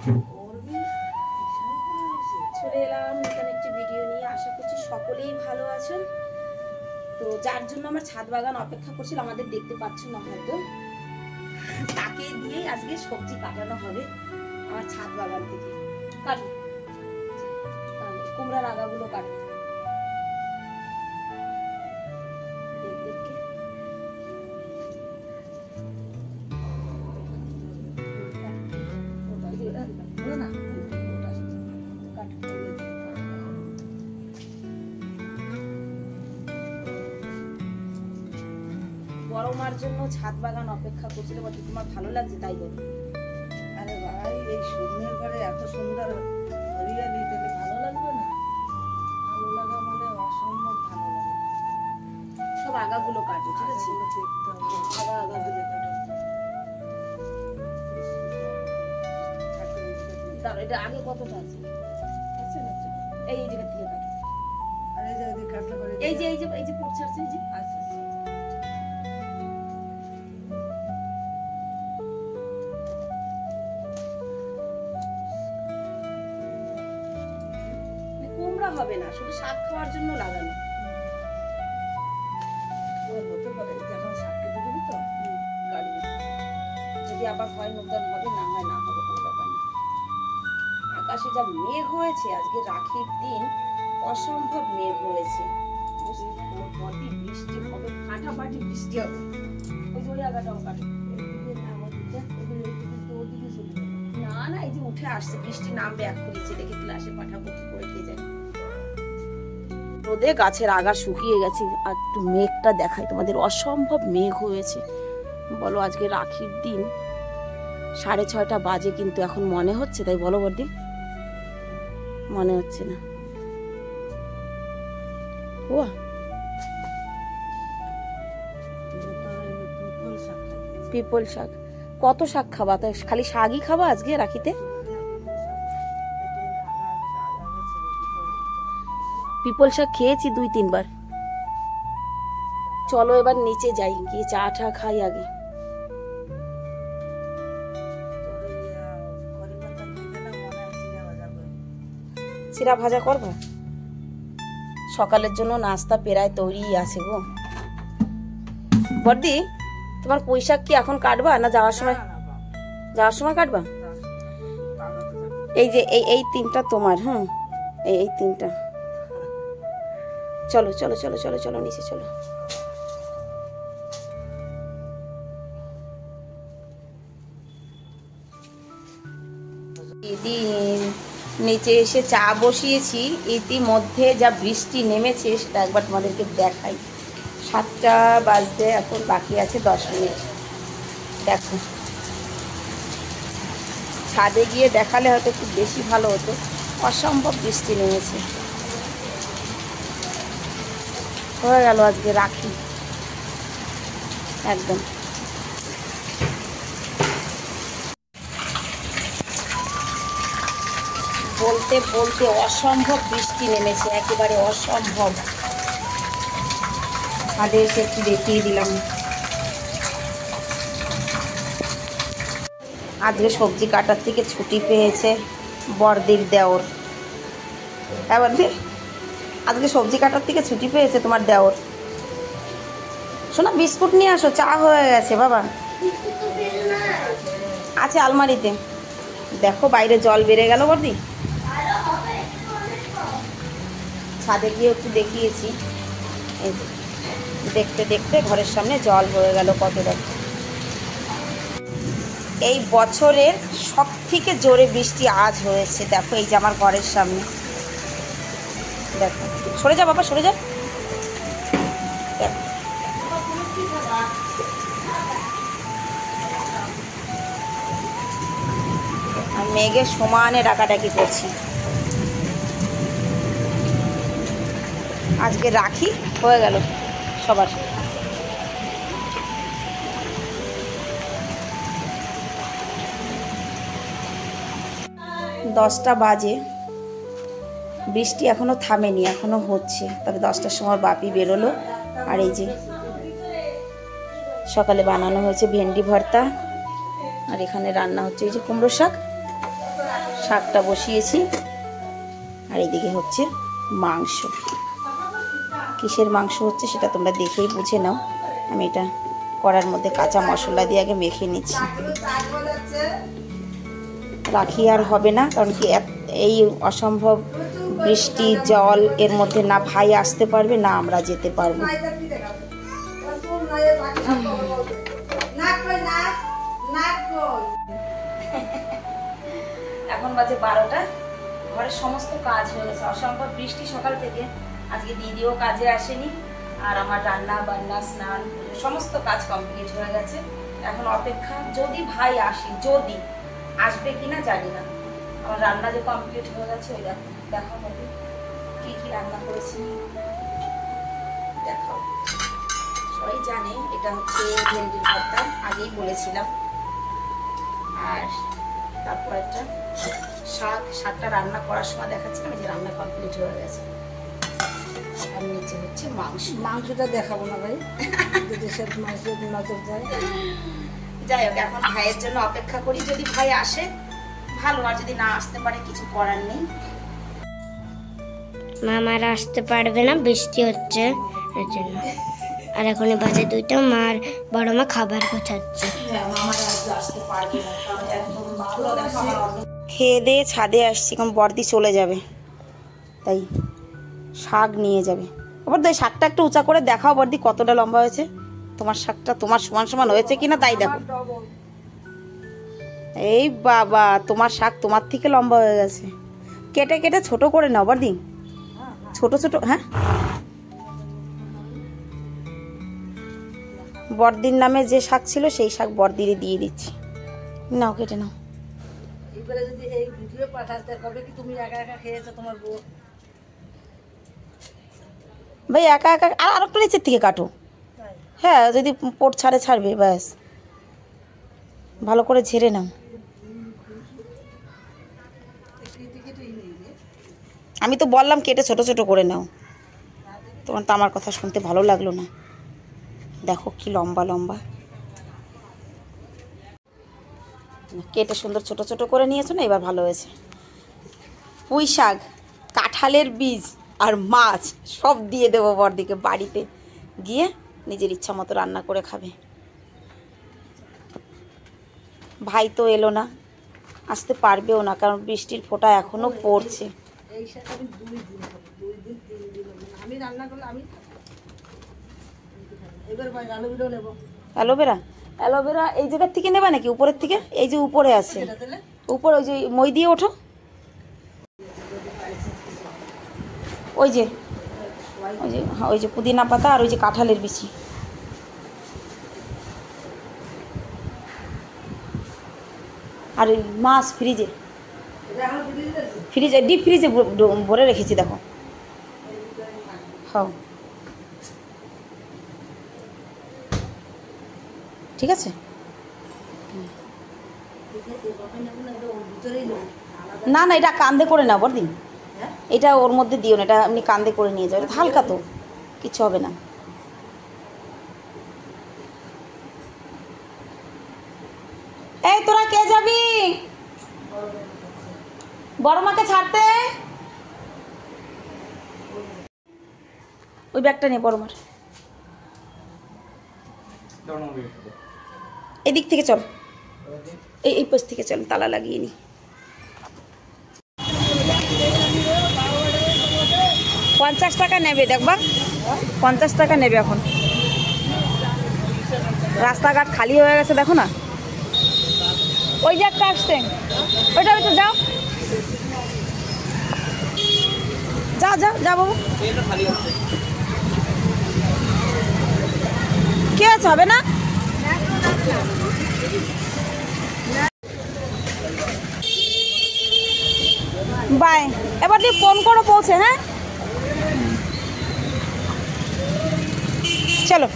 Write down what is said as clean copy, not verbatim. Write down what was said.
চলে এলাম নতুন একটি ভিডিও নিয়ে। আশা করছি সকলেই ভালো আছেন। তো যার জন্য আমার ছাদ বাগান অপেক্ষা করছিল, আমাদের দেখতে পাচ্ছেন না হয়তো, তাকে দিয়েই আজকে সবজি কাটানো হবে আমার ছাদ বাগান থেকে। কাটুন, কুমড়ার আগাগুলো কাটুন। বড় মার জন্য ছাদ বাগান অপেক্ষা করছিল, বলতে তোমার ভালো লাগছে তাই বলো। আরে ভাই, এই শূন্যের ঘরে এত সুন্দর হরিয়ালি দেখলে ভালো লাগবে না? ভালো লাগা মানে অসম্ভব ভালো লাগে। সব আগাগুলো কাটো, ঠিক আছে? আগা আগা দিলে দাঁড়াও, এটা আগে কতটা আছে? এই জায়গা থেকে কাটো। আর এই জায়গা দিয়ে কাটলে করে এই যে পড়ছে আছে, এই যে। আচ্ছা আচ্ছা। কুমড়া হবে না, শুধু শাক খাওয়ার জন্য লাগানো। হতে পারে, যখন শাক কেটে দিবি তো কাটবো, যদি আবার হয় নতুন হবে, না হয় না হবে, কোনো ব্যাপার না। আকাশে যা মেঘ হয়েছে আজকে, রাখির দিন অসম্ভব মেঘ হয়েছে। বৃষ্টি হবে, ফাটাফাটি বৃষ্টি হবে। ওই যে ওই আগাটাও কাটো। না না, এই যে উঠে আসছে, বৃষ্টি নামবে এক্ষুনি, ছেলেকে ক্লাসে পাঠাবো কি করে কে যায়। রোদে গাছের আগা শুকিয়ে গেছে, আর একটু মেঘটা দেখাই তোমাদের, অসম্ভব মেঘ হয়েছে। বলো, আজকে রাখির দিন 6:30 বাজে, কিন্তু এখন মনে হচ্ছে, তাই বলো বর্দি? মনে হচ্ছে না। ও পিপল শাক, কত শাক খাবা? তাই খালি শাকই খাবা আজকে রাখিতে? পিপল শাক খেয়েছি 2-3 বার। চলো এবার নিচে যাই, গিয়ে চা টা খাই আগে। চিরা ভাজা করবো, সকালের জন্য নাস্তা প্রায় তৈরি আছে গো। বর্দি, তোমার পুঁই শাক কি এখন কাটবা না যাওয়ার সময়? যাওয়ার সময় কাটবা। এই যে এই 3টা তোমার। হ্যাঁ, এই 3টা। চলো চলো চলো চলো চলো নিচে চলো। এদিন নিচে এসে চা বসিয়েছি, ইতিমধ্যে যা বৃষ্টি নেমেছে সেটা একবার তোমাদেরকে দেখাই। 7টা বাজতে এখন বাকি আছে 10 মিনিট। দেখো, ছাদে গিয়ে দেখালে হয়তো খুব বেশি ভালো হতো, অসম্ভব বৃষ্টি নেমেছে। হয়ে গেল আজকে রাখি একদম। বলতে বলতে অসম্ভব বৃষ্টি নেমেছে, একেবারে অসম্ভব। ছাদে এসে একটু দেখিয়ে দিলাম। আজকে সবজি কাটার থেকে ছুটি পেয়েছে বর্দির দেওর। হ্যাঁ বর্দি, আজকে সবজি কাটার থেকে ছুটি পেয়েছে তোমার দেওর। শোনা, বিস্কুট নিয়ে আসো, চা হয়ে গেছে বাবা। আছে আলমারিতে। দেখো বাইরে জল বেড়ে গেল বর্দি। ছাদে গিয়ে একটু দেখিয়েছি, এই যে দেখতে দেখতে ঘরের সামনে জল হয়ে গেল কত। দেখো, এই বছরের সব থেকে জোরে বৃষ্টি আজ হয়েছে। দেখো এই যে আমার ঘরের সামনে, দেখো। সরে যা বাবা, সরে যা। দেখো, আমি মেঘের সমানে ডাকাডাকি করছি। আজকে রাখি হয়ে গেল সবার। 10টা বাজে, বৃষ্টি এখনো থামেনি, এখনো হচ্ছে। তবে 10টার সময় বাপি বেরোলো। আর এই যে সকালে বানানো হয়েছে ভেন্ডি ভর্তা, আর এখানে রান্না হচ্ছে এই যে কুমড়ো শাক। শাকটা বসিয়েছি, আর এদিকে হচ্ছে মাংস। কিসের মাংস হচ্ছে সেটা তোমরা দেখেই বুঝে নাও। আমি এটা কড়ার মধ্যে কাঁচা মশলা দিয়ে আগে মেখে নিচ্ছি। রাখি আর হবে না, কারণ কি এই অসম্ভব বৃষ্টি জল এর মধ্যে না ভাই আসতে পারবে না আমরা যেতে পারবো। এখন বাজে 12টা, ঘরের সমস্ত কাজ হয়ে গেছে। অসম্ভব বৃষ্টি সকাল থেকে, আজকে দিদিও কাজে আসেনি, আর আমার রান্না বান্না স্নান সমস্ত কাজ কমপ্লিট হয়ে গেছে। এখন অপেক্ষা যদি ভাই আসে, যদি আসবে কিনা জানি না। আমার রান্না যে কমপ্লিট হয়ে গেছে, ওই দেখো দেখা হবে কি কি রান্না করেছি দেখাও। সবাই জানে এটা হচ্ছে ভেন্ডির ভর্তা, আগেই বলেছিলাম। আর তারপর একটা শাকটা রান্না করার সময় দেখাচ্ছিলাম, যে রান্না কমপ্লিট হয়ে গেছে। আর নিচে হচ্ছে মাংসটা দেখাবো না ভাই, যদি সব মাংস যদি নজর যায়। যাই হোক, এখন ভাইয়ের জন্য অপেক্ষা করি। যদি ভাই আসে ভালো, আর যদি না আসতে পারে কিছু করার নেই। মামারা আসতে পারবে না, বৃষ্টি হচ্ছে এর জন্য। আর এখন বাজে 2টা, মার বড় মা খাবার গোছাচ্ছে। খেয়ে দিয়ে ছাদে আসছি, কারণ বর্দি চলে যাবে, তাই শাক নিয়ে যাবে। আবার তো শাকটা একটু উঁচা করে দেখাও বর্দি, কতটা লম্বা হয়েছে তোমার শাকটা, তোমার সমান সমান হয়েছে কিনা তাই দেখো। এই বাবা, তোমার শাক তোমার থেকে লম্বা হয়ে গেছে। কেটে কেটে ছোট করে নাও বর্দি, ছোট ছোট। হ্যাঁ, বর্দির নামে যে শাক ছিল সেই শাক বর্দিরে দিয়ে দিচ্ছি। নাও কেটে নাও। এবারে যদি এই ভিডিও পাঠাতে কবে কি তুমি একা একা খেয়েছো তোমার বউ? ভাই একা একা আর একটু নিচের থেকে কাটো। হ্যাঁ, যদি পোট ছাড়বে ব্যাস, ভালো করে ঝেড়ে নাও। আমি তো বললাম কেটে ছোট ছোট করে নাও, তোমার তো আমার কথা শুনতে ভালো লাগলো না। দেখো কি লম্বা লম্বা, কেটে সুন্দর ছোট ছোট করে নিয়েছো না, এবার ভালো হয়েছে। পুঁই শাক, কাঁঠালের বীজ আর মাছ সব দিয়ে দেবো বড়দিকে, বাড়িতে গিয়ে নিজের ইচ্ছা মতো রান্না করে খাবে। ভাই তো এলো না, আসতে পারবেও না, কারণ বৃষ্টির ফোঁটা এখনো পড়ছে। এই শাক আমি 2 দিন খাবো, 2 দিন 3 দিন আমি রান্না করলে আমি এবার ভাই অ্যালোভেরা নেব। অ্যালোভেরা এই জায়গার থেকে নেবা নাকি উপরের থেকে? এই যে উপরে আছে, উপরে ওই যে মই দিয়ে ওঠো, ওই যে ওই যে পুদিনা পাতা আর ওই যে কাঁঠালের বিচি। আর ওই মাছ ফ্রিজে ডিপ ফ্রিজে ভরে রেখেছি, দেখো। হ্যাঁ, ঠিক আছে। না না, এটা কান্দে করে নাও বড়দি, এটা ওর মধ্যে দিও না, এটা এমনি কান্দে করে নিয়ে যাও, এটা হালকা তো, কিছু হবে না। এই তোরা কে যাবি বড় মাকে ছাড়তে? ওই ব্যাগটা নে বড় মার, এদিক থেকে চল, এই পাশ থেকে চল, তালা লাগিয়ে নি। 50 টাকা নেবে, দেখবা 50 টাকা নেবে। এখন রাস্তাঘাট খালি হয়ে গেছে, দেখো না। ওই যে একটা আসছে, ওইটা ওইটা যাও, যা যা যা বাবু, কে আছে, হবে না। বাই, এবার দিয়ে ফোন করো পৌঁছে। হ্যাঁ, চলো।